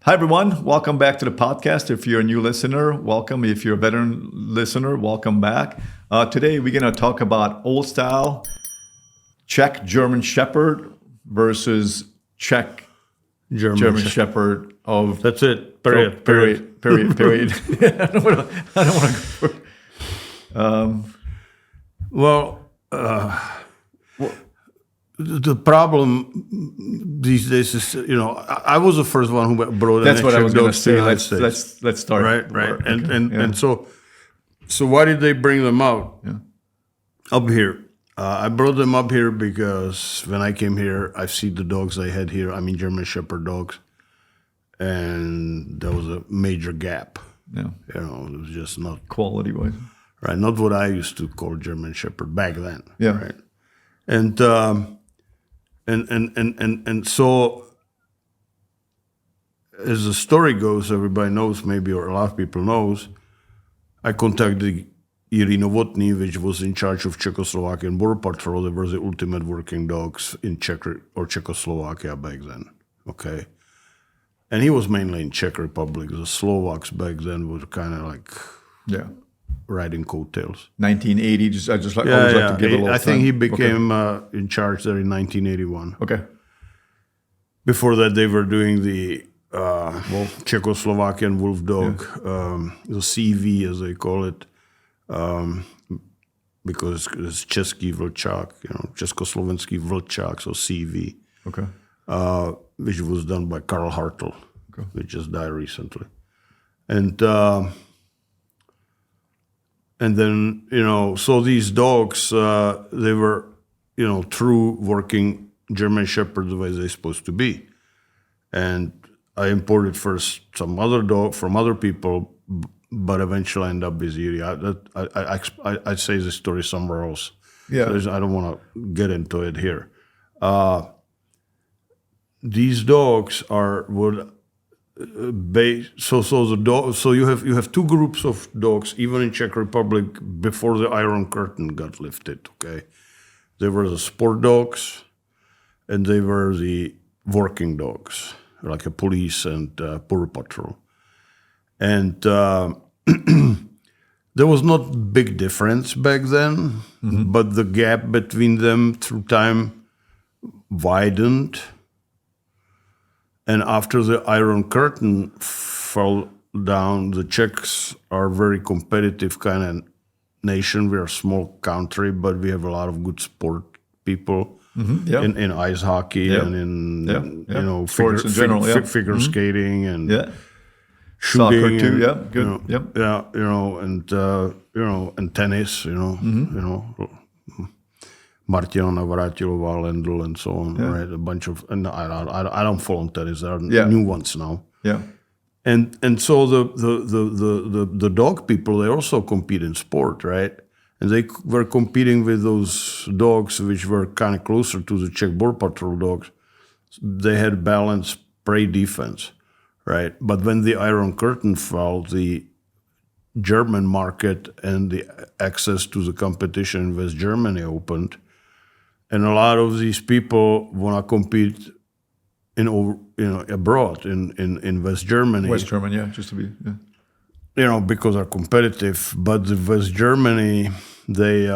Hi, everyone. Welcome back to the podcast. If you're a new listener, welcome. If you're a veteran listener, welcome back. Today, we're going to talk about old style Czech German Shepherd versus Czech German Shepherd of... That's it. Period. I don't want to go for... The problem these days is, I was the first one who brought. That's what I was going to say. Let's start. Right. And so why did they bring them out up here? I brought them up here because when I came here, I've seen the dogs I had here. I mean, German Shepherd dogs, and there was a major gap. Yeah, it was just not quality-wise. Right, not what I used to call German Shepherd back then. Yeah, right. And so, as the story goes, everybody knows maybe, or a lot of people knows, I contacted Jiří Novotný, which was in charge of Czechoslovakian Border Patrol. They were the ultimate working dogs in Czech or Czechoslovakia back then. Okay, and he was mainly in Czech Republic. The Slovaks back then were kind of like riding coattails. 1980. I just like to give a little. I think he became in charge there in 1981. Okay. Before that, they were doing the Czechoslovakian wolf dog, the CV as they call it, because it's Český vlčák, Československý vlčák, so CV. Okay. Which was done by Karl Hartl, which just died recently, and then, so these dogs, they were, true working German Shepherds the way they're supposed to be. And I imported first some other dog from other people, but eventually I ended up with Jiří. I say this story somewhere else. Yeah. So I don't want to get into it here. These dogs are so you have two groups of dogs, even in Czech Republic, before the Iron Curtain got lifted. Okay, there were the sport dogs, and they were the working dogs, like a police and border patrol, and there was not big difference back then, but the gap between them through time widened. And after the Iron Curtain fell down, the Czechs are a very competitive kind of nation. We're a small country, but we have a lot of good sport people in ice hockey and in sports in general, figure skating and shooting. Soccer too, and tennis, Martina Navrátilová, Lendl, and so on, right? A bunch of, and I don't follow tennis. There are new ones now. Yeah, and so the dog people, they also compete in sport, right? And they were competing with those dogs which were kind of closer to the Czech Border Patrol dogs. They had balanced prey defense, right? But when the Iron Curtain fell, the German market and the access to the competition in West Germany opened. And a lot of these people want to compete abroad in West Germany. West Germany, just to be, because they're competitive. But the West Germany, they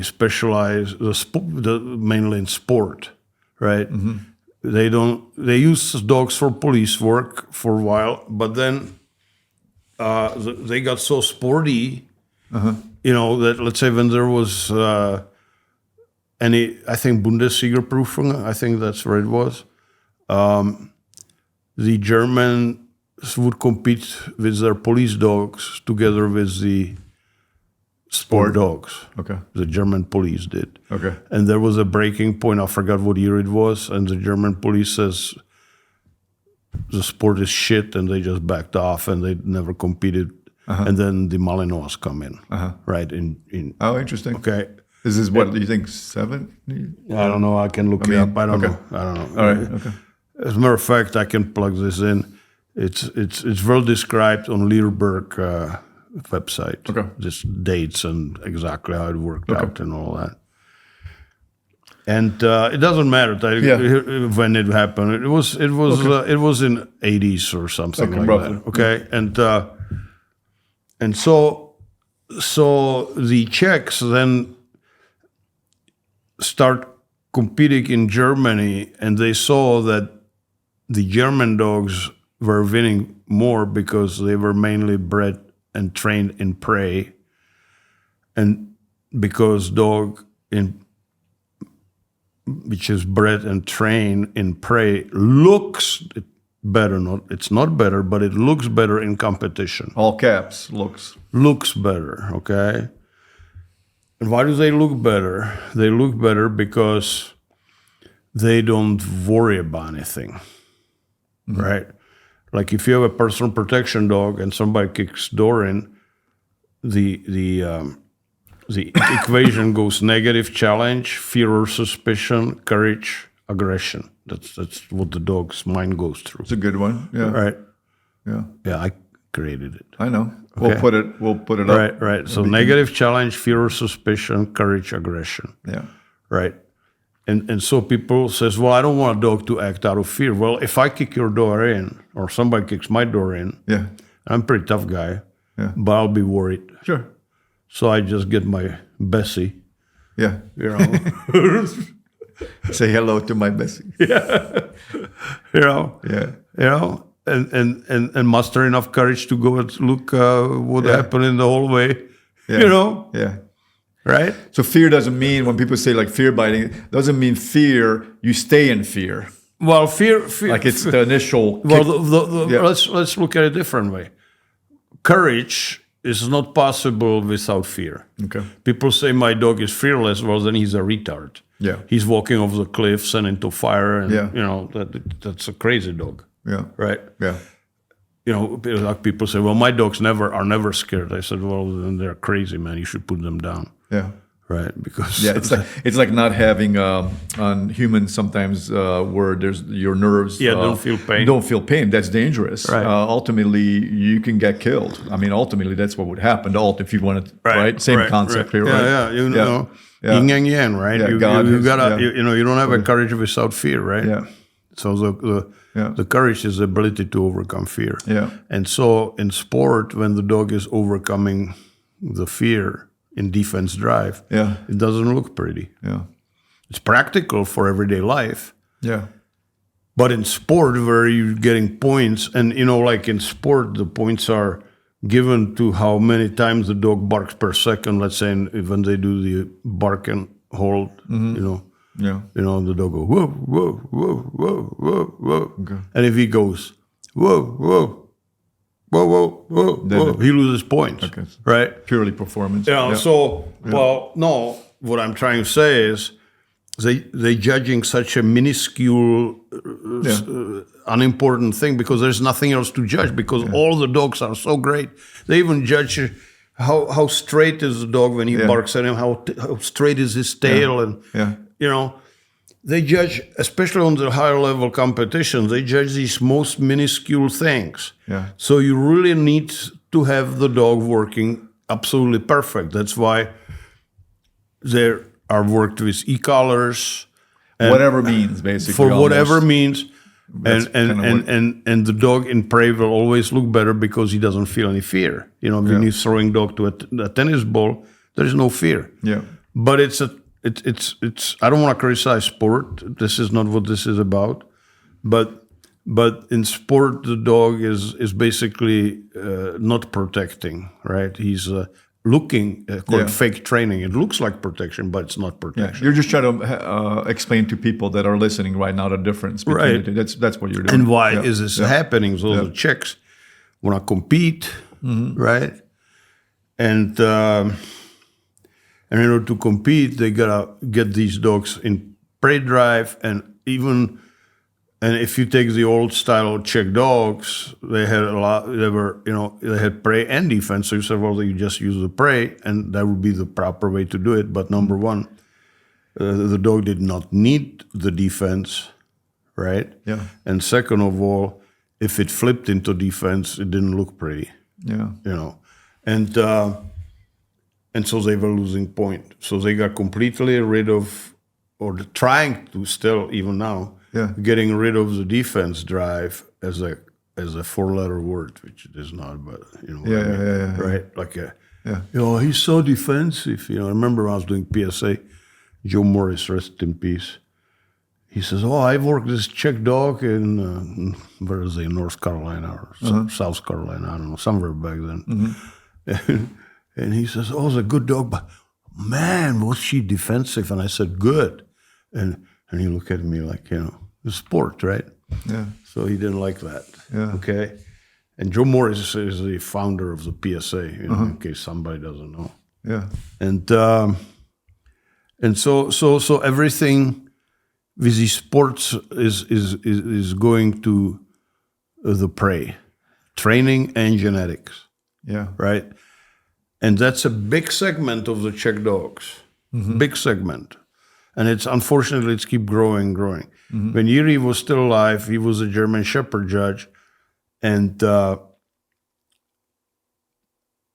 specialize mainly in sport, right? Mm-hmm. They use dogs for police work for a while, but then they got so sporty. That, let's say, when there was I think Bundesliga-Prüfung, I think that's where it was, the Germans would compete with their police dogs together with the sport dogs. Okay. The German police did. Okay. And there was a breaking point, I forgot what year it was, and the German police says the sport is shit, and they just backed off, and they never competed. And then the Malinois come in, right? Oh, interesting. Okay. Is this what do you think? 7? I don't know. I can look it up. I don't know. All right. Okay. As a matter of fact, I can plug this in. It's well described on Leerberg website. Okay. Just dates and exactly how it worked out and all that. And it doesn't matter when it happened. It was in '80s or something like roughly. that. Okay, and so the Czechs then start competing in Germany, and they saw that the German dogs were winning more because they were mainly bred and trained in prey, and because dog which is bred and trained in prey looks better. It's not better, but it looks better in competition. All caps, Looks better, okay? And why do they look better? They look better because they don't worry about anything, right? Like if you have a personal protection dog and somebody kicks door in, the equation goes negative challenge, fear or suspicion, courage, aggression. That's what the dog's mind goes through. It's a good one. Yeah. Right. Yeah. Yeah, I created it. I know. Okay. We'll put it up. Right. So negative challenge, fear or suspicion, courage, aggression. Yeah. Right. And so people says, well, I don't want a dog to act out of fear. Well, if I kick your door in or somebody kicks my door in, Yeah. I'm a pretty tough guy, but I'll be worried. Sure. So I just get my Bessie, Yeah. you know. Say hello to my Bessie. Yeah. And muster enough courage to go and look what happened in the hallway, Yeah. right? So fear doesn't mean, when people say like fear biting, doesn't mean fear, you stay in fear. Well, fear Like it's the initial kick. Well, let's look at it a different way. Courage is not possible without fear. Okay. People say my dog is fearless. Well, then he's a retard. Yeah. He's walking off the cliffs and into fire, and Yeah. that's a crazy dog. Yeah. Right. Yeah. Like people say, well, my dogs are never scared. I said, well, then they're crazy, man. You should put them down. Yeah. Right. Because it's like not having on humans sometimes where there's your nerves don't feel pain. Don't feel pain. That's dangerous. Right. Ultimately, you can get killed. I mean, ultimately, that's what would happen. If you want to, right? Same concept here, right? Yeah. You know, yin and yang, right? Yeah, you gotta, you don't have a courage without fear, right? Yeah. So the courage is the ability to overcome fear. Yeah. And so in sport, when the dog is overcoming the fear in defense drive, it doesn't look pretty. Yeah. It's practical for everyday life. Yeah. But in sport, where you're getting points, and like in sport, the points are given to how many times the dog barks per second. Let's say when they do the bark and hold, Yeah. The dog goes, whoa, whoa, whoa, whoa, whoa, whoa. Okay. And if he goes, whoa, whoa, whoa, whoa, whoa, whoa, he loses points, Okay. right? Purely performance. Well, no, what I'm trying to say is they judging such a minuscule, unimportant thing because there's nothing else to judge because all the dogs are so great. They even judge how straight is the dog when he barks at him, how straight is his tail, and they judge, especially on the higher level competition, they judge these most minuscule things. Yeah. So you really need to have the dog working absolutely perfect. That's why there are worked with e-collars. Whatever means, basically. For whatever almost. means. And the dog in prey will always look better because he doesn't feel any fear. When you're throwing dog to a tennis ball, there's no fear. Yeah. But it's I don't want to criticize sport. This is not what this is about. But in sport, the dog is basically not protecting, right? He's looking called fake training. It looks like protection, but it's not protection. Yeah. You're just trying to explain to people that are listening right now the difference between the two. That's what you're doing. And why is this happening? So the Czechs want to compete, right? And in order to compete, they gotta get these dogs in prey drive, and if you take the old style Czech dogs, they had a lot. They had prey and defense. So you said, well, you just use the prey, and that would be the proper way to do it. But number one, the dog did not need the defense, right? Yeah. And second of all, if it flipped into defense, it didn't look pretty. Yeah. And so they were losing point. So they got completely rid of or trying to still even now, getting rid of the defense drive as a 4-letter word, which it is not, but you know what I mean, right? Like he's so defensive. You know, I remember when I was doing PSA, Joe Morris, rest in peace. He says, "Oh, I worked this Czech dog in where is it, North Carolina or South Carolina? I don't know, somewhere back then." And he says, "Oh, it's a good dog, but man, was she defensive?" And I said, "Good." And he looked at me like, you know, it's sport, right? Yeah. So he didn't like that. Yeah. Okay. And Joe Morris is the founder of the PSA, you know, in case somebody doesn't know. Yeah. And so everything with these sports is going to the prey, training and genetics. Yeah. Right. And that's a big segment of the Czech dogs, big segment. And it's unfortunately, it's keep growing. When Yuri was still alive, he was a German Shepherd judge. And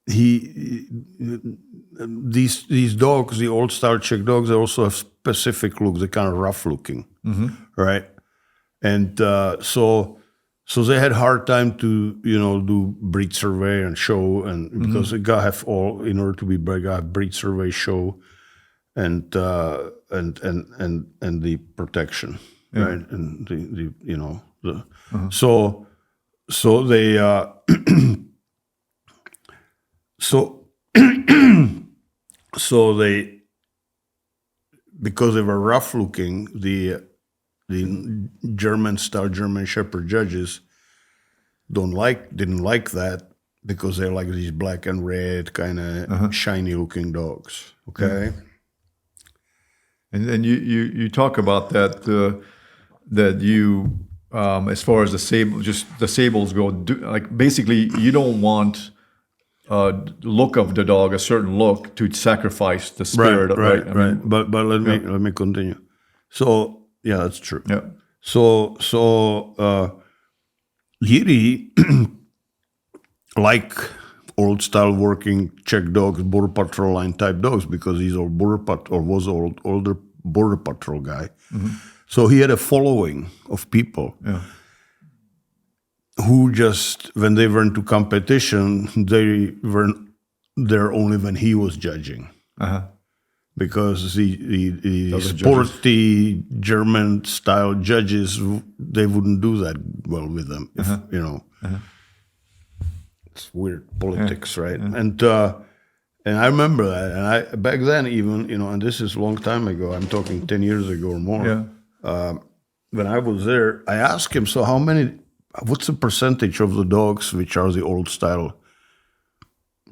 these dogs, the old style Czech dogs, they also have specific looks. They're kind of rough looking, right? And so they had hard time to do breed survey and show, and because they gotta have all, in order to be bred, gotta have breed survey, show, and the protection, right? And so they so they, because they were rough looking, the German style German Shepherd judges didn't like that, because they're like these black and red kind of shiny looking dogs. Okay. And then you talk about that that you as far as the sables go, like basically you don't want look of the dog, a certain look, to sacrifice the spirit. Right. But let me continue. So yeah, that's true. Yeah. So Yuri, like old style working Czech dogs, Border Patrol line type dogs, because he's old was older Border Patrol guy. So he had a following of people who just, when they went to competition, they weren't there only when he was judging. Because the sporty German style judges, they wouldn't do that well with them. If, it's weird politics, right? And I remember that. And I back then even, and this is a long time ago, I'm talking 10 years ago or more. When I was there, I asked him, so what's the percentage of the dogs which are the old style,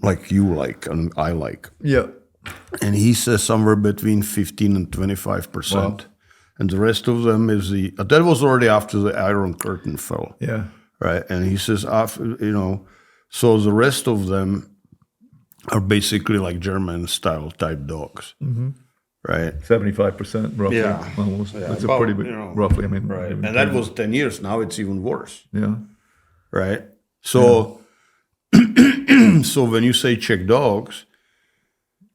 like you like and I like? Yeah. And he says somewhere between 15 and 25%. Wow. And the rest of them is that was already after the Iron Curtain fell. Yeah. Right. And he says, so the rest of them are basically like German style type dogs. Right. 75% roughly. Yeah. Almost. That's a pretty big, roughly. I mean, right. And that was 10 years. Now it's even worse. Yeah. Right. So, so when you say Czech dogs,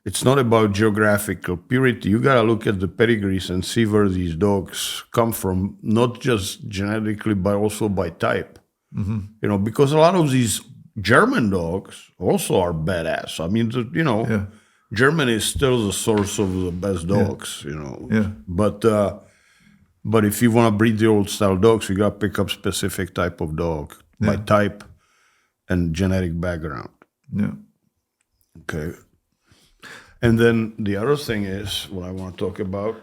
it's not about geographical purity. You got to look at the pedigrees and see where these dogs come from, not just genetically, but also by type. Because a lot of these German dogs also are badass. I mean, Germany is still the source of the best dogs, But if you want to breed the old style dogs, you got to pick up specific type of dog by type and genetic background. Yeah. Okay. And then the other thing is what I want to talk about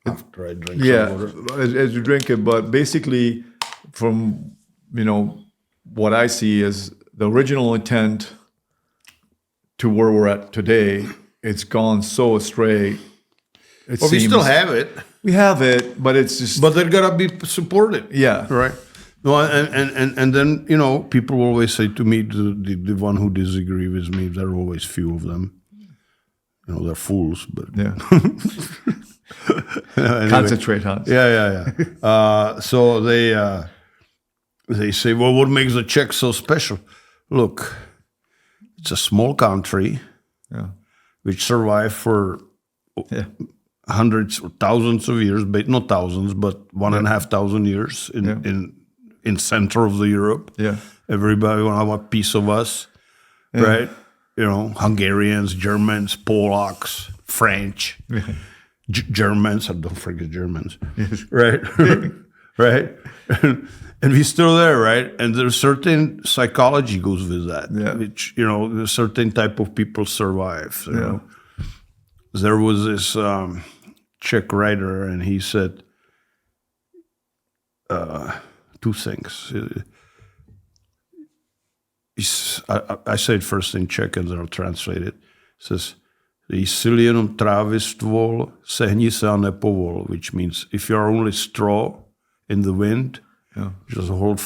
after I drink some water. As you drink it, but basically from, what I see is the original intent to where we're at today, it's gone so astray. We still have it. We have it, but it's just... But they're got to be supported. Yeah. Right. No, and then, people always say to me, the one who disagree with me, there are always few of them. They're fools, but... Yeah. Anyway. Concentrate, Hans. Yeah. So they say, well, what makes the Czech so special? Look, it's a small country which survived for hundreds or thousands of years, but not thousands, but 1,500 years in center of the Europe. Yeah. Everybody want to have a piece of us, right? Hungarians, Germans, Polacks, French, Germans. Don't forget Germans, right? Right? And we're still there, right? And there's certain psychology goes with that, which, a certain type of people survive. You know? There was this Czech writer, and he said two things. I say it first in Czech, and then I'll translate it. It says, "Jsi jenom trávy stvol, sehni se a nepovol," which means if you're only straw in the wind, just hold.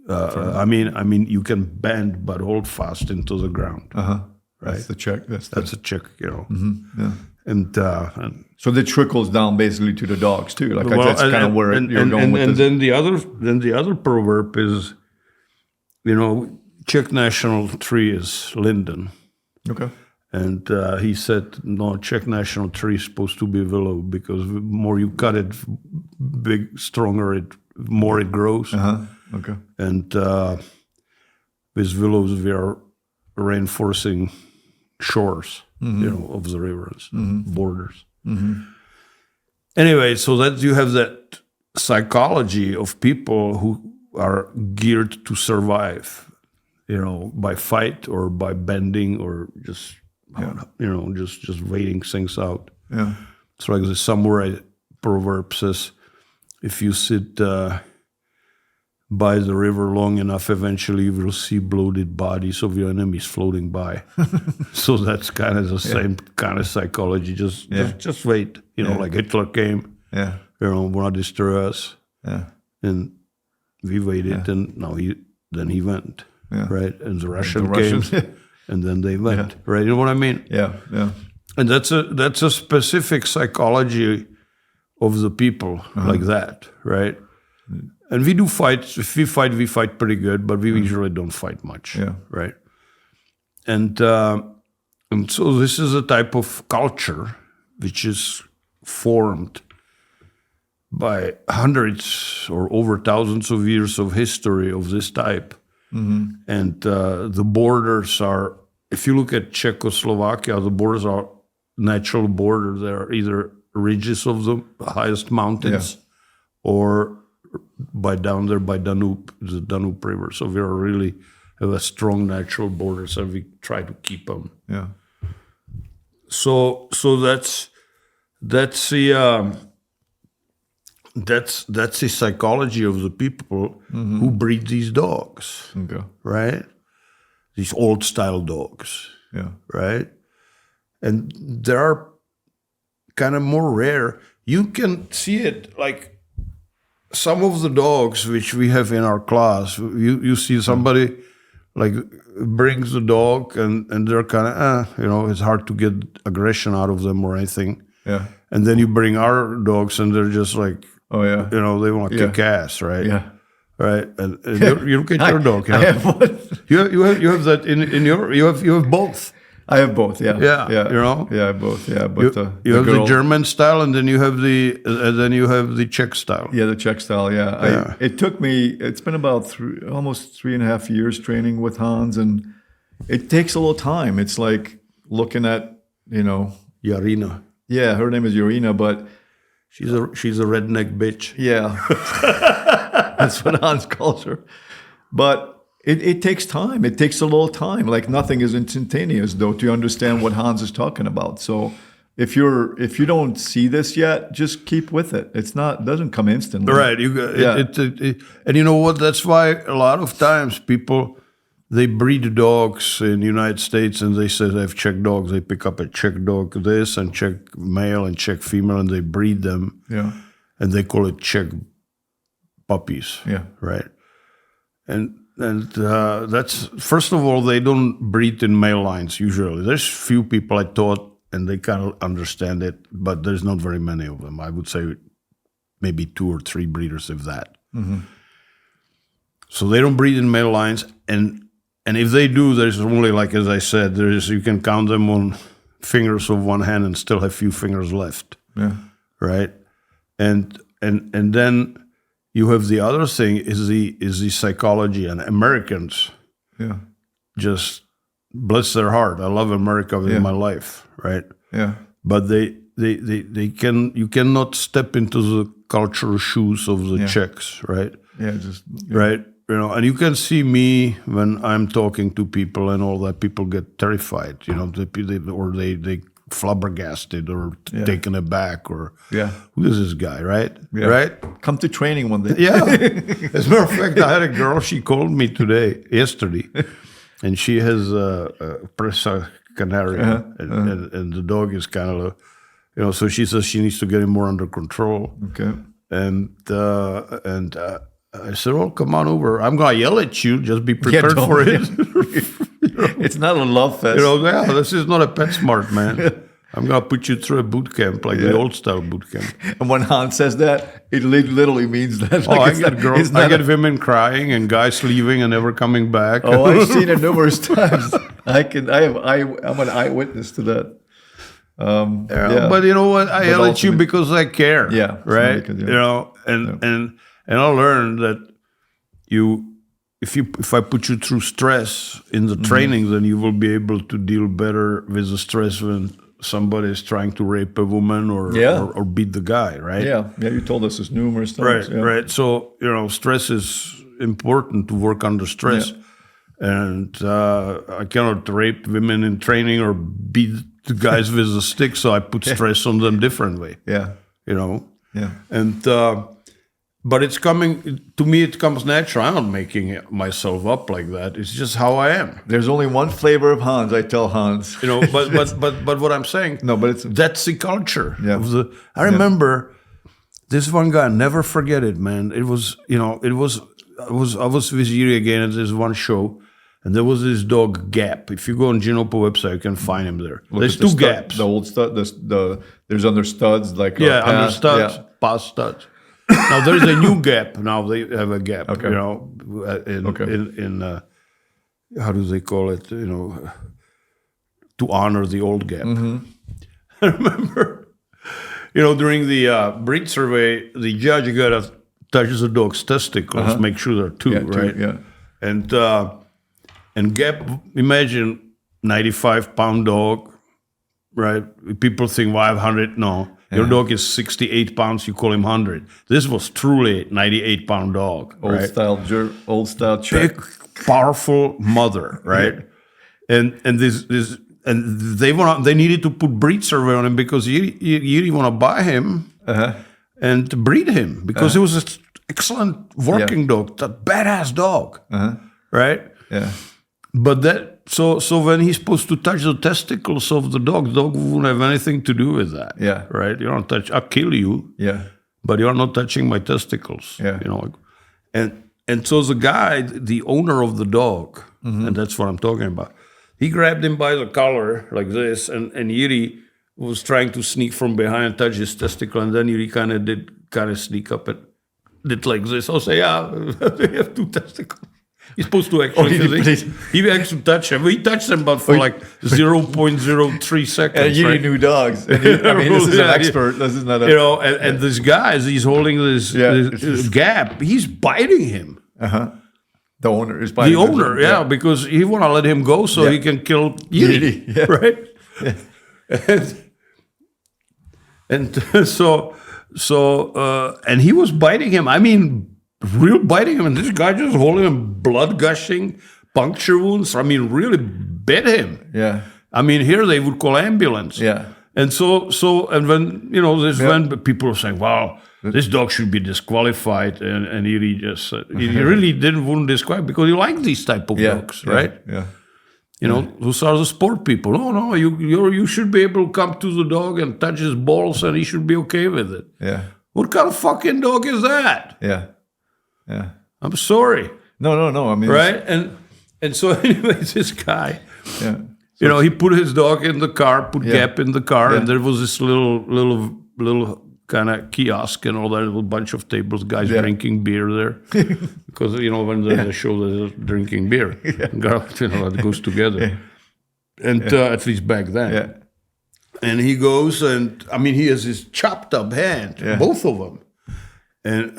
I mean, you can bend, but hold fast into the ground. Right? That's the Czech. That's a Czech, Yeah. And so that trickles down basically to the dogs too. Like that's kind of where you're going with and this. then the other proverb is, Czech national tree is linden. Okay. And he said, no, Czech national tree is supposed to be willow because the more you cut it, more it grows. Okay. And with willows, we are reinforcing shores, of the rivers, borders. Anyway, so that you have that psychology of people who are geared to survive, by fight or by bending or just, just waiting things out. Yeah. It's like the samurai proverb says, if you sit by the river long enough, eventually you will see bloated bodies of your enemies floating by. So that's kind of the same kind of psychology. Just wait. Like Hitler came. Yeah. Want to destroy us. Yeah. And we waited, and now he went. Yeah. Right. And the Russians came, and then they went. Right. You know what I mean? Yeah. Yeah. And that's a specific psychology of the people like that, right? And we do fight. If we fight pretty good, but we usually don't fight much, right? And so this is a type of culture which is formed by hundreds or over thousands of years of history of this type. And the borders are, if you look at Czechoslovakia, the borders are natural borders. They are either ridges of the highest mountains or down there by Danube, the Danube River. So we really have a strong natural borders, and we try to keep them. Yeah. So that's the psychology of the people who breed these dogs. Okay. Right? These old style dogs. Yeah. Right? And they are kind of more rare. You can see it like some of the dogs which we have in our class. You see somebody like brings the dog and they're kind of, it's hard to get aggression out of them or anything. Yeah. And then you bring our dogs and they're just like, oh yeah, they want to kick ass, right? Yeah. Right. And you look at your dog. I have one. You have that in your you have both. I have both. Yeah. Yeah. Yeah, both. Yeah, but you have the German style, and then you have the Czech style. Yeah, the Czech style. Yeah. It took me. It's been about almost 3.5 years training with Hans, and it takes a little time. It's like looking at Yarina. Yeah, her name is Yarina, but she's a redneck bitch. Yeah, that's what Hans calls her. But it takes time. It takes a little time. Like nothing is instantaneous, though, to understand what Hans is talking about. So if you don't see this yet, just keep with it. It doesn't come instantly. Right. And you know what? That's why a lot of times people, they breed dogs in the United States and they say they have Czech dogs. They pick up a Czech dog this and Czech male and Czech female and they breed them. Yeah. And they call it Czech puppies. Yeah. Right. And that's, first of all, they don't breed in male lines usually. There's few people I taught and they kind of understand it, but there's not very many of them. I would say maybe 2 or 3 breeders, if that. So they don't breed in male lines, and if they do, there's only, like as I said, you can count them on fingers of one hand and still have few fingers left. Yeah. right? And then you have the other thing is the psychology, and Americans Yeah. just bless their heart. I love America with my life, right? Yeah. But you cannot step into the cultural shoes of the Czechs, right? Yeah. Right? You know, and you can see me when I'm talking to people and all that. People get terrified, you know, they flabbergasted or taken aback or who is this guy, right? Yeah. Right? Come to training one day. Yeah. As a matter of fact, I had a girl. She called me yesterday, and she has a Presa Canaria, and the dog is kind of, you know. So she says she needs to get him more under control. Okay. And I said, "Oh, come on over. I'm gonna yell at you. Just be prepared for it." It's not a love fest. You know, this is not a PetSmart, man. I'm gonna put you through a boot camp, like the old style boot camp. And when Hans says that, it literally means that. Like I get women crying and guys leaving and never coming back. Oh, I've seen it numerous times. I'm an eyewitness to that. But you know what? I yell at you because I care. Yeah. Right. Because, you know, and I learned that if I put you through stress in the training, then you will be able to deal better with the stress when somebody is trying to rape a woman or beat the guy, right? Yeah, you told us this numerous times. Right. So, you know, stress is important to work under stress. Yeah. And I cannot rape women in training or beat the guys with a stick, so I put stress on them differently. Yeah. You know? Yeah. And but it's coming to me. It comes natural. I'm not making myself up like that. It's just how I am. There's only one flavor of Hans. I tell Hans. You know, but what I'm saying. No, but that's the culture. Yeah. I remember this one guy. Never forget it, man. It was, you know, I was with Yuri again at this one show, and there was this dog Gap. If you go on Genopo website, you can find him there. There's two Gaps. The old stud. There's under studs like under studs, past studs. Now there's a new Gap. Now they have a Gap. Okay. You know, in how do they call it? You know, to honor the old Gap. Mm-hmm. I remember, you know, during the breed survey, the judge got to touch the dog's testicles, make sure they're two, right? Yeah. And Gap, imagine 95-pound dog, right? People think 500. No. Your dog is 68 pounds, you call him 100. This was truly a 98-pound dog. Old style Czech. Big, powerful mother, right? And they needed to put breed survey on him because you didn't want to buy him and breed him because it was an excellent working dog, a badass dog, right? Yeah. But so when he's supposed to touch the testicles of the dog won't have anything to do with that. Yeah. Right? You don't touch, I'll kill you. Yeah. But you're not touching my testicles. Yeah. You know. And so the guy, the owner of the dog, and that's what I'm talking about, he grabbed him by the collar like this, and Yuri was trying to sneak from behind and touch his testicle, and then Yuri kind of sneak up and did like this. I'll say, yeah, they have two testicles. He's supposed to actually, he actually touched him. He touched them, but for like 0.03 seconds. And you knew dogs. And this is an expert. This is not a... You know, and this guy, as he's holding this Gap, he's biting him. The owner is biting him. The owner, because he want to let him go so he can kill Yuri, right? Yeah. And so, and he was biting him. I mean, real biting him, and this guy just holding him, blood gushing, puncture wounds. I mean, really bit him. Yeah. I mean, here they would call ambulance. Yeah. And and when, you know, when people are saying, wow, this dog should be disqualified, and he just, he really wouldn't disqualify because he liked these type of dogs, right? Yeah. You know, those are the sport people. No, you should be able to come to the dog and touch his balls, and he should be okay with it. Yeah. What kind of fucking dog is that? Yeah. Yeah. I'm sorry. No. I mean, right? And so anyways, this guy, so you know, he put his dog in the car, put Gap in the car, and there was this little kind of kiosk and all that, little bunch of tables, guys drinking beer there. Because, you know, when they show they're drinking beer, you know, that goes together. And at least back then. Yeah. And he goes, and I mean, he has his chopped up hand, both of them. And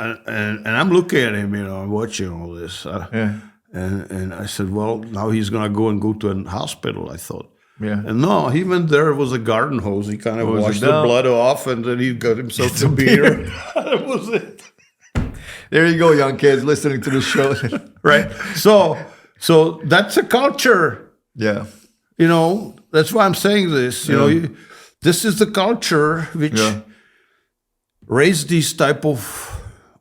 I'm looking at him, I'm watching all this. And I said, well, now he's going to go to a hospital, I thought. Yeah. And no, he went there, it was a garden hose. He kind of washed the blood off, and then he got himself some beer. That was it. There you go, young kids listening to the show. Right. So that's a culture. Yeah. That's why I'm saying this. This is the culture which raised these type of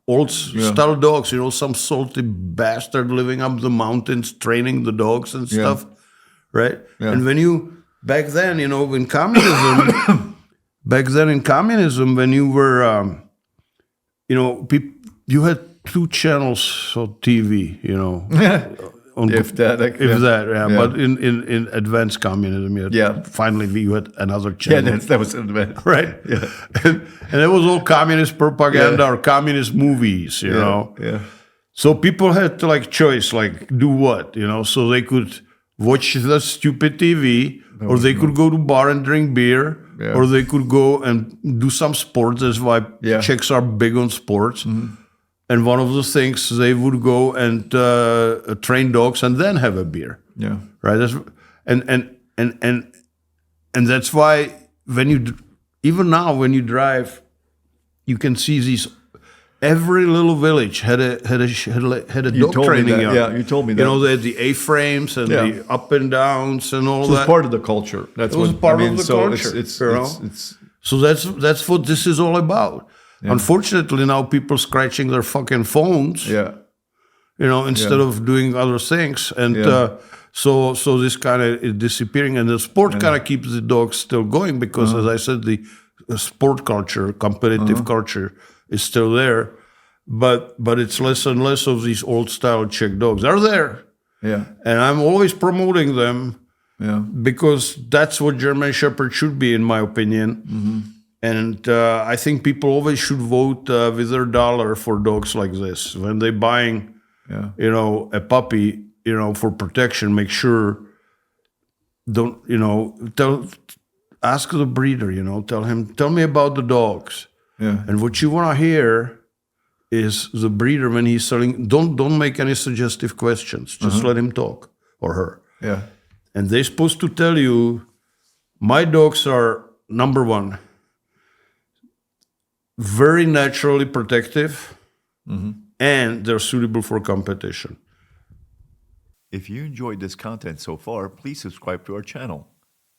old style dogs. Some salty bastard living up the mountains, training the dogs and stuff. Right. Yeah. And when back then, in communism, when you were, you had 2 channels of TV, If that. But in advanced communism, finally you had another channel. Yeah, that was advanced. Right? Yeah. And it was all communist propaganda or communist movies, Yeah. So people had to choice, do what, so they could watch the stupid TV, or they could go to bar and drink beer, or they could go and do some sports. That's why Czechs are big on sports. Mm-hmm. And one of the things, they would go and train dogs and then have a beer. Yeah. Right. And that's why even now when you drive, you can see these. Every little village had a dog training yard. Yeah, you told me that. They had the A-frames and the up and downs and all that. It's part of the culture. It was part of the culture. So that's what this is all about. Yeah. Unfortunately, now people scratching their fucking phones. Yeah. Instead of doing other things, and so this kind of is disappearing, and the sport kind of keeps the dogs still going because, as I said, the sport culture, competitive culture, is still there, but it's less and less of these old style Czech dogs. They're there, and I'm always promoting them, because that's what German Shepherd should be, in my opinion. Mm-hmm. And I think people always should vote with their dollar for dogs like this. When they're buying, a puppy, for protection, make sure, ask the breeder, tell me about the dogs. Yeah. And what you want to hear is the breeder, when he's selling, don't make any suggestive questions. Just let him talk, or her. Yeah. And they're supposed to tell you, my dogs are, number one, very naturally protective, and they're suitable for competition. If you enjoyed this content so far, please subscribe to our channel.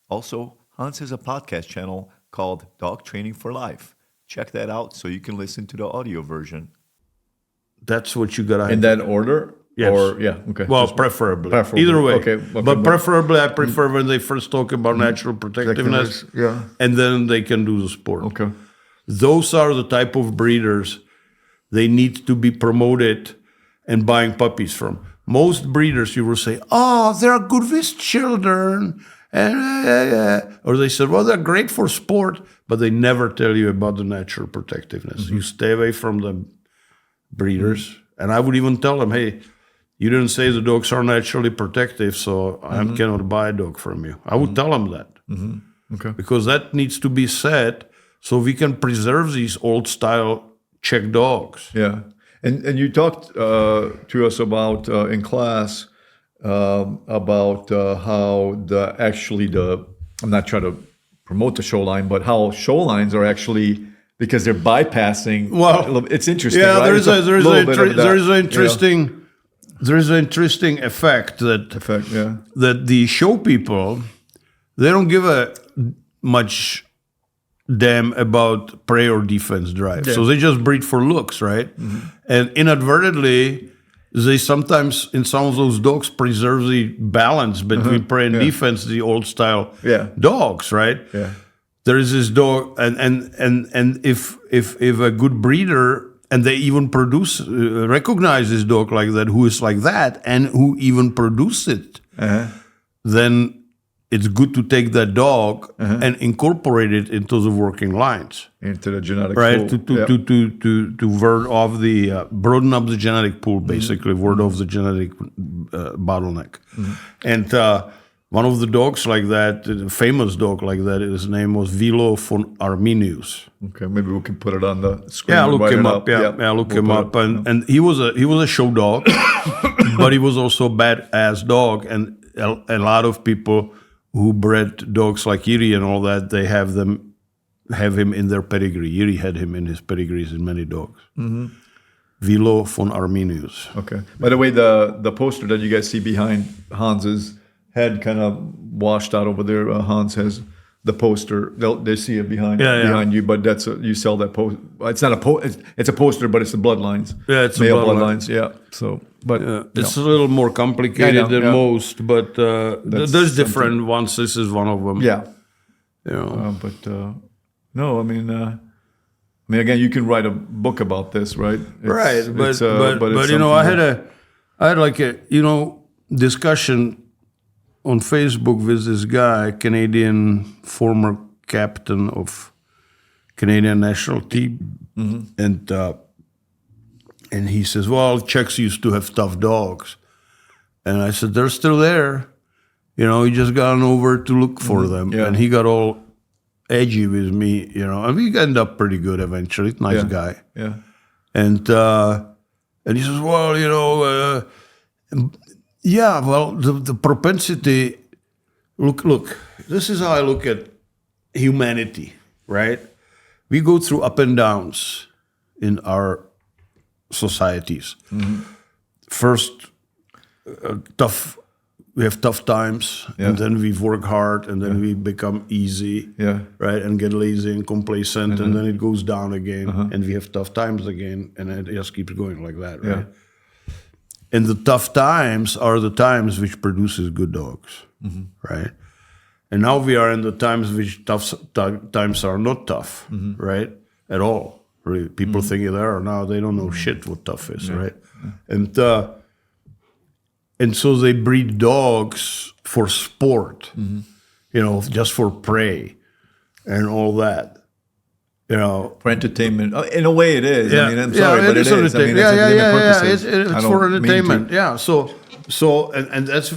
Also, Hans has a podcast channel called Dog Training for Life. Check that out so you can listen to the audio version. That's what you gotta. In that order? Yes. Or okay. Well, preferably. Either way. Okay. But preferably, I prefer when they first talk about natural protectiveness, and then they can do the sport. Okay. Those are the type of breeders they need to be promoted and buying puppies from. Most breeders, you will say, oh, they're good with children. Or they said, well, they're great for sport, but they never tell you about the natural protectiveness. You stay away from the breeders. And I would even tell them, hey, you didn't say the dogs are naturally protective, so I cannot buy a dog from you. I would tell them that. Okay. Because that needs to be said so we can preserve these old-style Czech dogs. Yeah. And you talked to us about, in class, about how I'm not trying to promote the show line, but how show lines are actually, because they're bypassing. Well, it's interesting. Yeah, right? there is an interesting effect that the show people, they don't give a much damn about prey or defense drive. Yeah. So they just breed for looks, right? And inadvertently, they sometimes, in some of those dogs, preserve the balance between prey and defense, the old style dogs, right? Yeah. There is this dog, and if a good breeder, and they even recognize this dog like that, who is like that, and who even produce it, then it's good to take that dog and incorporate it into the working lines, into the genetic pool, to ward off broaden up the genetic pool, basically ward off the genetic bottleneck, and one of the dogs like that, a famous dog like that, his name was Vilo von Arminius. Okay, maybe we can put it on the screen. Yeah, look write him it up. Yeah, look we'll him put up. it, And he was a show dog, but he was also a badass dog. And a lot of people who bred dogs like Yuri and all that, they have him in their pedigree. Yuri had him in his pedigrees in many dogs. Mm-hmm. Vilo von Arminius. Okay. By the way, the poster that you guys see behind Hans's head, kind of washed out over there. Hans has the poster. They see it behind you, but you sell that poster. It's not it's a poster, but it's the bloodlines. Yeah, it's male bloodline. bloodlines. Yeah. So, but it's a little more complicated than most, but there's different ones. This is one of them. Yeah. You know. No, I mean, again, you can write a book about this, right? But you know, I had like a discussion on Facebook with this guy, Canadian former captain of Canadian national team, and he says, "Well, Czechs used to have tough dogs," and I said, "They're still there. You know, he just gone over to look for them," and he got all edgy with me, you know, and we ended up pretty good eventually. Nice guy, and he says, "Well, you know." Well, the propensity, look, this is how I look at humanity, right? We go through up and downs in our societies. Mm-hmm. First, we have tough times, and then we work hard, and then we become easy, right? And get lazy and complacent, and then it goes down again, and we have tough times again, and it just keeps going like that, right? And the tough times are the times which produces good dogs, right? And now we are in the times which times are not tough, right? At all, really. People think they are now. They don't know shit what tough is, right? And so they breed dogs for sport, you know, just for prey and all that. You know, for entertainment. In a way, it is. Yeah. I mean, I'm sorry, but it is. I mean, It's for entertainment. Yeah. So, and that's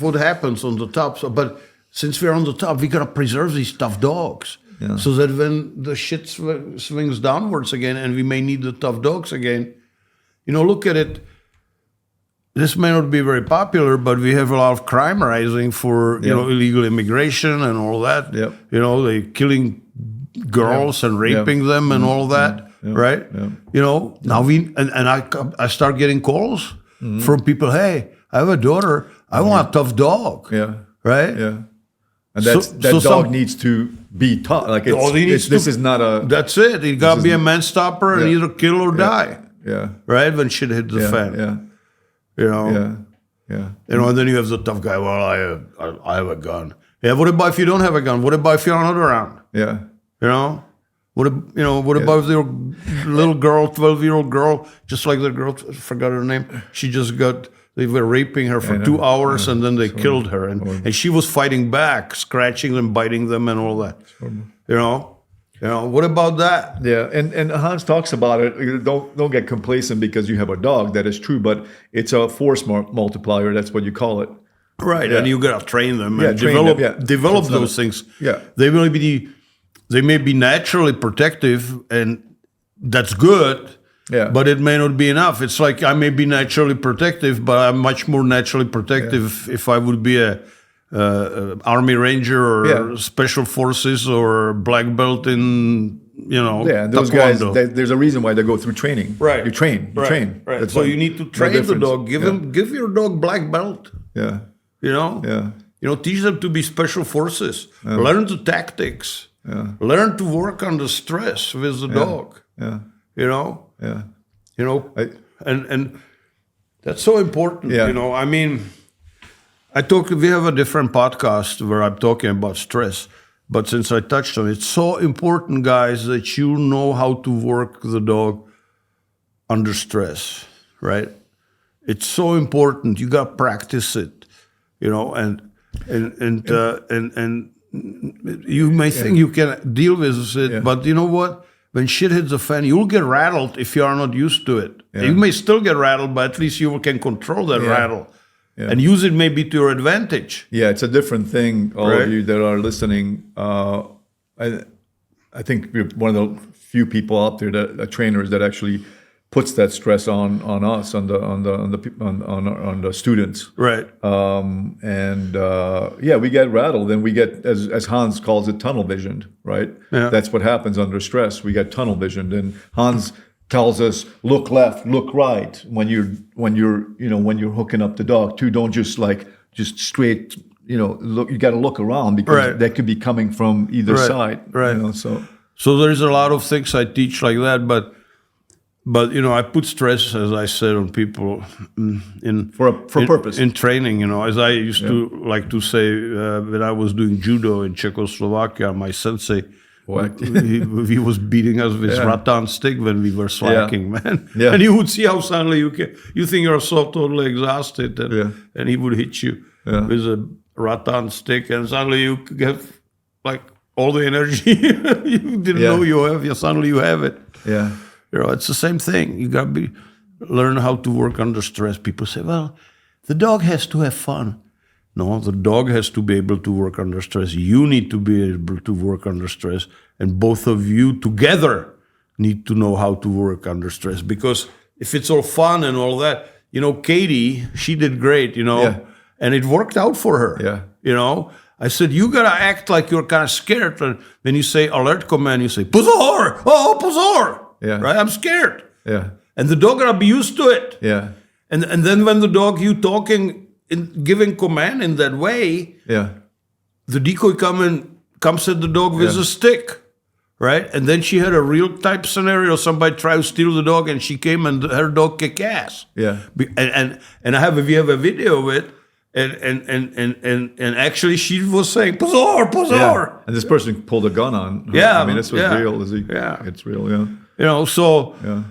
what happens on the top. So, but since we're on the top, we gotta preserve these tough dogs, so that when the shit swings downwards again, and we may need the tough dogs again, you know, look at it. This may not be very popular, but we have a lot of crime rising for you know, illegal immigration and all that. Yep. You know, they killing girls and raping them and all that, right? You know, now I start getting calls from people. Hey, I have a daughter. I want a tough dog. Right. Yeah. And that dog needs to be tough. Like this is not a. That's it. He got to be a man stopper and either kill or die. Yeah. Right when shit hits the fan. Yeah. You know. Yeah. You know, and then you have the tough guy. Well, I have a gun. Yeah. What about if you don't have a gun? What about if you're not around? Yeah. You know, what about your little girl, 12-year-old girl, just like the girl, I forgot her name. They were raping her for 2 hours and then they killed her. And she was fighting back, scratching them, biting them and all that. You know, what about that? Yeah, and Hans talks about it. Don't get complacent because you have a dog. That is true, but it's a force multiplier. That's what you call it. Right, and you got to train them and develop those things. Yeah. They may be naturally protective, and that's good. Yeah. But it may not be enough. It's like I may be naturally protective, but I'm much more naturally protective if I would be a Army Ranger or Special Forces or black belt in and those taekwondo. Guys. There's a reason why they go through training. Right. You train. Right. So you need to train the dog. Give your dog black belt. Yeah. You know. Yeah. You know, teach them to be Special Forces. Learn the tactics. Yeah. Learn to work under stress with the dog. Yeah. You know? Yeah. You know, and that's so important. Yeah. You know, I mean, we have a different podcast where I'm talking about stress, but since I touched on it, it's so important, guys, that you know how to work the dog under stress, right? It's so important. You got to practice it, you know, and you may think you can deal with it, but you know what? When shit hits the fan, you'll get rattled if you are not used to it. Yeah. You may still get rattled, but at least you can control that rattle. and use it maybe to your advantage. Yeah, it's a different thing. All Right. of you that are listening, I think you're one of the few people out there that trainers that actually puts that stress on us, on the students. Right. We get rattled, and we get, as Hans calls it, tunnel visioned. Right. Yeah. That's what happens under stress. We get tunnel visioned, and Hans tells us, look left, look right when you're hooking up the dog too. Don't just straight, look. You got to look around, because Right. that could be coming from either Right. side. Right. So there's a lot of things I teach like that, but I put stress, as I said, on people for purpose. in training. As I used to like to say when I was doing judo in Czechoslovakia, my sensei. he was beating us with rattan stick when we were slacking, man. Yeah. And you would see how suddenly you think you're so totally exhausted, and he would hit you with a rattan stick, and suddenly you get like all the energy you didn't know you have. Suddenly you have it. Yeah. It's the same thing. You got to learn how to work under stress. People say, well, the dog has to have fun. No, the dog has to be able to work under stress. You need to be able to work under stress. And both of you together need to know how to work under stress. Because if it's all fun and all that, Katie, she did great, and it worked out for her. Yeah. I said, you got to act like you're kind of scared. And when you say alert command, you say, pozor! Oh, pozor! Yeah. Right? I'm scared. Yeah. And the dog got to be used to it. Yeah. And then when the dog, you talking, giving command in that way, the decoy comes at the dog with a stick, right? And then she had a real type scenario. Somebody tried to steal the dog, and she came and her dog kicked ass. Yeah. And we have a video of it, and actually she was saying pozor, pozor. Yeah. And this person pulled a gun on her. Yeah. I mean, this was real. Yeah. It's real. Yeah. So. Yeah.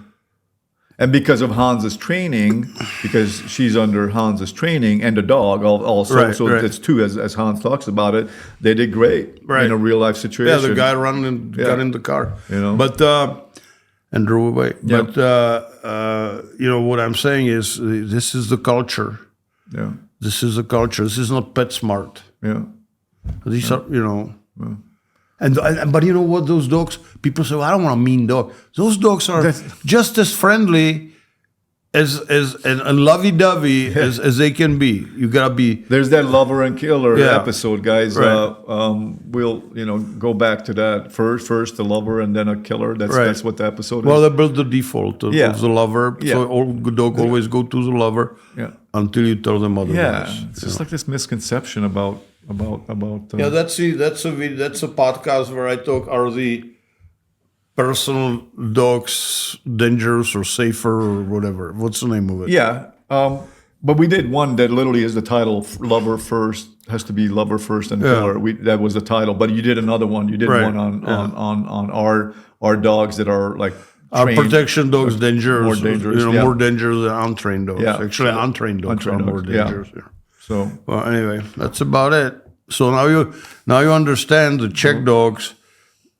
And because of Hans's training, because she's under Hans's training, and the dog also, Right, so right. it's two, as Hans talks about it, they did great in a real life situation. Yeah, the guy ran and got in the car, but and drove away. Yeah. But what I'm saying is, this is the culture. Yeah. This is the culture. This is not PetSmart. Yeah. These are, And but you know what? Those dogs, people say, well, I don't want a mean dog. Those dogs are just as friendly as and lovey-dovey as they can be. You gotta be. There's that lover and killer Yeah. episode, guys. Right. We'll go back to that first the lover and then a killer. That's what the episode Well, is. they built the default of the lover. Yeah. So all good dog always go to the lover until you tell them otherwise. Yeah, it's just like this misconception about. That's a podcast where I talk, are the personal dogs dangerous or safer or whatever? What's the name of it? Yeah, but we did one that literally is the title. Lover first has to be lover first and killer. That was the title. But you did another one. You did one on our dogs that are like Our trained, protection dogs dangerous, more dangerous, more dangerous than untrained dogs. Yeah. Actually, untrained dogs are more dangerous. Yeah. So Well, anyway, that's about it. So now you understand the Czech dogs.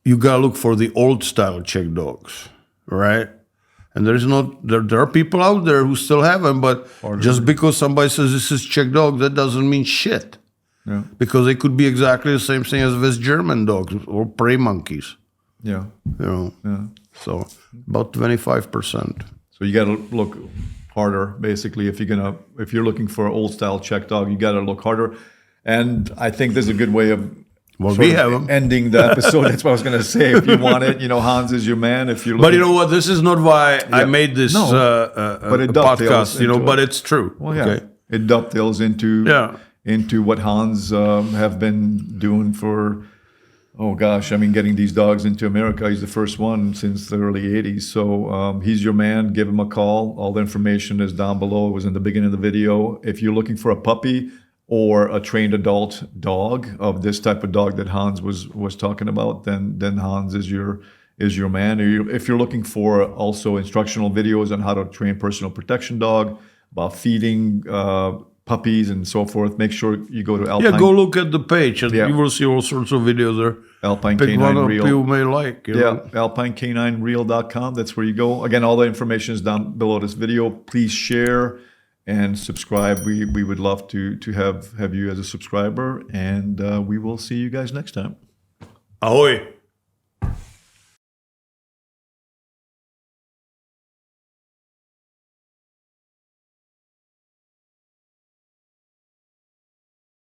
You gotta look for the old style Czech dogs, right? And there are people out there who still have them, but just because somebody says this is Czech dog, that doesn't mean shit. Yeah. Because they could be exactly the same thing as West German dogs or prey monkeys. yeah. So about 25%. So you got to look harder, basically. If you're looking for an old style Czech dog, you got to look harder. And I think this is a good way of we have them. ending the episode. That's what I was going to say. If you want it, Hans is your man. If you're looking, But you know what? This is not why I made this but it dovetails podcast. into But it. it's true. Well, yeah, Okay. it dovetails into what Hans have been doing for. Oh gosh, I mean, getting these dogs into America. He's the first one since the early '80s. So he's your man. Give him a call. All the information is down below. It was in the beginning of the video. If you're looking for a puppy or a trained adult dog of this type of dog that Hans was talking about, then Hans is your man. Or if you're looking for also instructional videos on how to train personal protection dog, about feeding puppies and so forth, make sure you go to Alpine. Yeah, go look at the page and you will see all sorts of videos there. Alpine Pick one Canine up Reel. you may like. AlpineCanineReel.com. That's where you go. Again, all the information is down below this video. Please share and subscribe. We would love to have you as a subscriber, and we will see you guys next time. Ahoj!